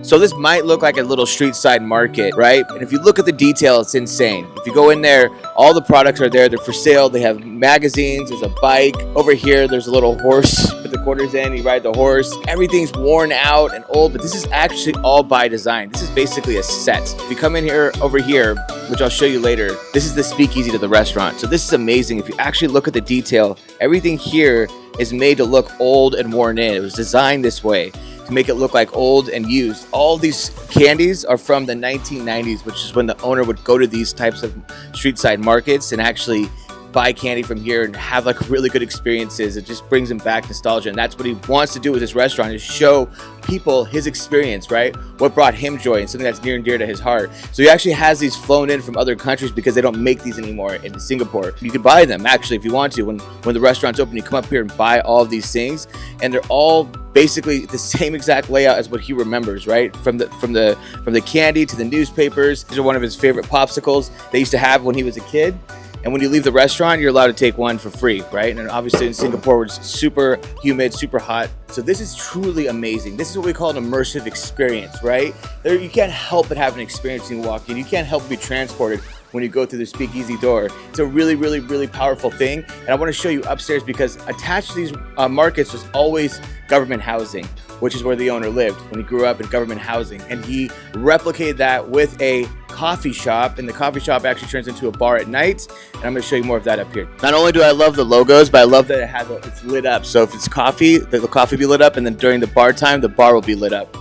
So this might look like a little street side market, right? And if you look at the detail, it's insane. If you go in there, all the products are there. They're for sale. They have magazines. There's a bike. Over here, there's a little horse. Put the quarters in, you ride the horse. Everything's worn out and old, but this is actually all by design. This is basically a set. If you come in here, over here, which I'll show you later, this is the speakeasy to the restaurant. So this is amazing. If you actually look at the detail, everything here is made to look old and worn in. It was designed this way to make it look like old and used. All these candies are from the 1990s, which is when the owner would go to these types of street side markets and actually buy candy from here and have like really good experiences. It just brings him back nostalgia, and that's what he wants to do with his restaurant, is show people his experience, right? What brought him joy and something that's near and dear to his heart. So he actually has these flown in from other countries because they don't make these anymore in Singapore. You can buy them actually if you want to. When the restaurant's open, you come up here and buy all of these things, and they're all basically the same exact layout as what he remembers, right? From the candy to the newspapers. These are one of his favorite popsicles they used to have when he was a kid. And when you leave the restaurant, you're allowed to take one for free, right? And obviously in Singapore, it's super humid, super hot. So this is truly amazing. This is what we call an immersive experience, right? You can't help but have an experience when you walk in. You can't help but be transported when you go through the speakeasy door. It's a really, really, really powerful thing. And I want to show you upstairs because attached to these markets was always government housing, which is where the owner lived when he grew up in government housing. And he replicated that with a coffee shop, and the coffee shop actually turns into a bar at night. And I'm going to show you more of that up here. Not only do I love the logos, but I love that it's lit up. So if it's coffee, the coffee will be lit up, and then during the bar time, the bar will be lit up.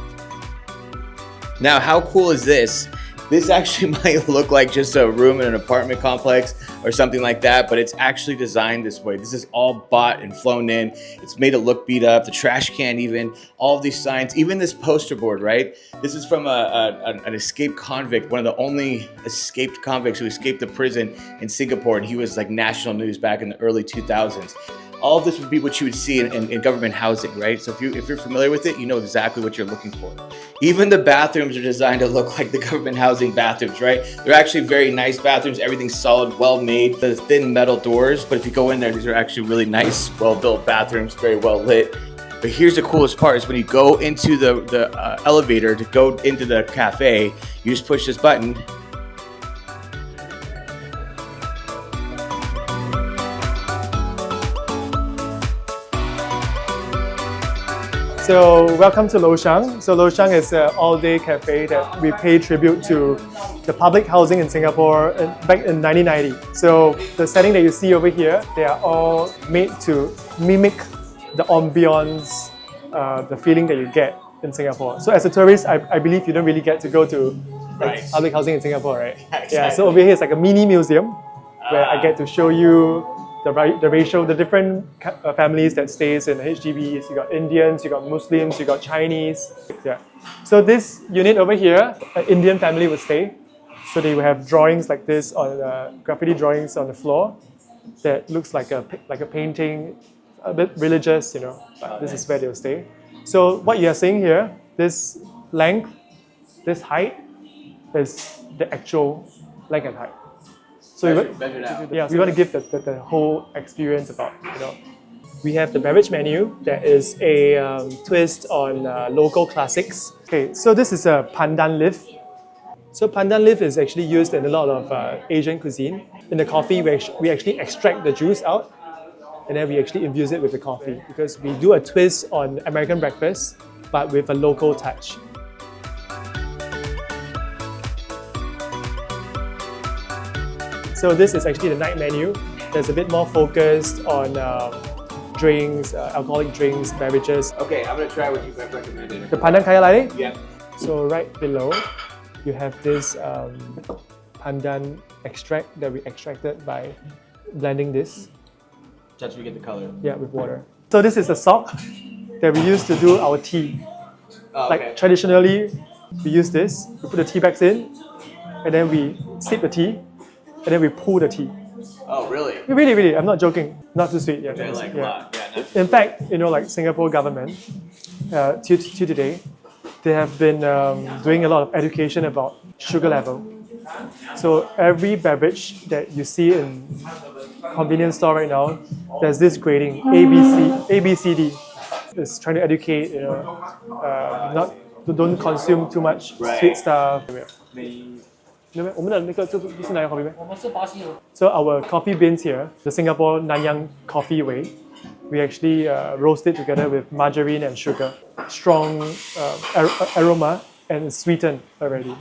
Now, how cool is this? This actually might look like just a room in an apartment complex or something like that, but it's actually designed this way. This is all bought and flown in. It's made to look beat up, the trash can even, all of these signs, even this poster board, right? This is from an escaped convict, one of the only escaped convicts who escaped the prison in Singapore, and he was like national news back in the early 2000s. All of this would be what you would see in government housing, right? So if you're familiar with it, you know exactly what you're looking for. Even the bathrooms are designed to look like the government housing bathrooms, right? They're actually very nice bathrooms. Everything's solid, well made. The thin metal doors, but if you go in there, these are actually really nice, well-built bathrooms, very well lit. But here's the coolest part is when you go into the elevator to go into the cafe, you just push this button. So welcome to Lo Shang. So Lo Shang is an all-day cafe that we pay tribute to the public housing in Singapore back in 1990. So the setting that you see over here, they are all made to mimic the ambience, the feeling that you get in Singapore. So as a tourist, I believe you don't really get to go to public housing in Singapore, right? Exactly. Yeah. So over here is like a mini museum where I get to show you the different families that stays in HDBs. You got Indians, you got Muslims, you got Chinese. Yeah. So this unit over here, an Indian family would stay. So they will have drawings like this on graffiti drawings on the floor that looks like a painting, a bit religious, you know. But this is where they'll stay. So what you are seeing here, this length, this height, is the actual length and height. So we want to give the whole experience about, you know. We have the beverage menu that is a twist on local classics. Okay, so this is a pandan leaf. So pandan leaf is actually used in a lot of Asian cuisine. In the coffee, we actually extract the juice out, and then we actually infuse it with the coffee because we do a twist on American breakfast, but with a local touch. So this is actually the night menu. There's a bit more focused on drinks, alcoholic drinks, beverages. Okay, I'm gonna try what you recommended. The pandan kaya latte? Yeah. So right below, you have this pandan extract that we extracted by blending this. Just we get the color. Yeah, with water. So this is the sock that we use to do our tea. Oh, like traditionally, we use this. We put the tea bags in, and then we sip the tea, and then we pull the tea. Oh, really? Really, I'm not joking. Not too sweet. Yeah. Okay, like a lot. Yeah, in fact, you know, like Singapore government, till today, they have been doing a lot of education about sugar level. So every beverage that you see in convenience store right now, there's this grading A, B, C, D. It's trying to educate, you know, not don't consume too much Right. sweet stuff. 没我们的那个这是哪个 coffee 我们是巴西的。 So our coffee beans here, the Singapore Nanyang coffee way, we actually roast it together with margarine and sugar. Strong aroma and it's sweetened already.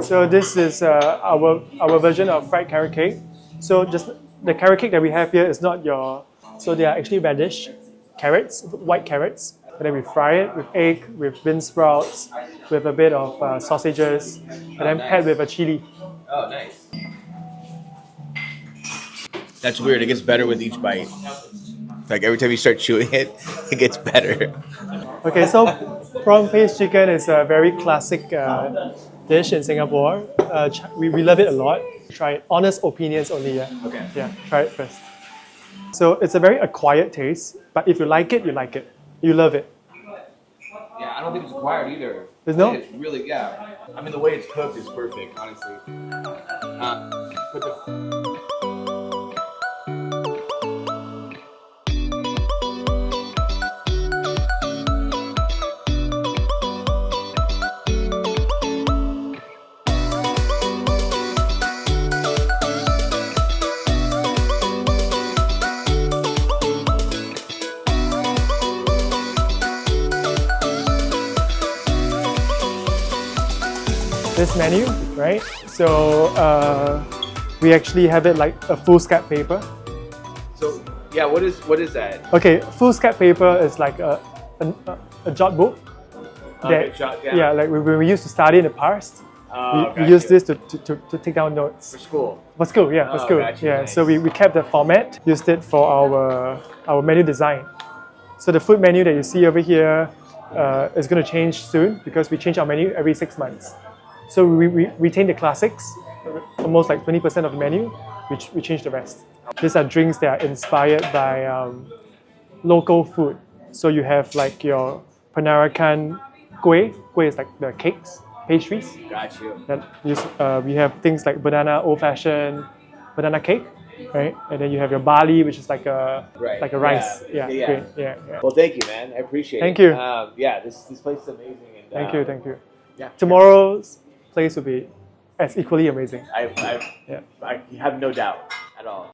So this is our version of fried carrot cake. So just the carrot cake that we have here is not your. So they are actually radish, carrots, white carrots. And then we fry it with egg, with bean sprouts, with a bit of sausages, and then paired with a chili. Oh, nice. That's weird. It gets better with each bite. Like every time you start chewing it, it gets better. Okay, so prawn paste chicken is a very classic dish in Singapore. We love it a lot. Try it. Honest opinions only, yeah? Okay. Yeah, try it first. So it's a very acquired taste, but if you like it, you like it. You love it. Yeah, I don't think it's acquired either. There's no? It's really, yeah. I mean, the way it's cooked is perfect, honestly. But this menu, right? So we actually have it like a foolscap paper. So, yeah, what is that? Okay, foolscap paper is like a jot book. Okay, yeah. Yeah, like when we used to study in the past, we used this to take down notes. For school. For school, yeah, for Oh, school. gotcha, Yeah, nice. so we kept the format, used it for our menu design. So the food menu that you see over here is going to change soon because we change our menu every 6 months. So we retain the classics, almost like 20% of the menu, we change the rest. These are drinks that are inspired by local food. So you have like your Panarakan kueh. Kueh is like the cakes, pastries. Got you. We have things like banana old fashioned banana cake, right? And then you have your barley, which is like a Right. like a rice. Yeah. Great. Yeah. Well, thank you, man. I appreciate Thank it. you. Yeah, this place is amazing. And, Thank you. Yeah. Tomorrow's place will be as equally amazing. I have no doubt at all.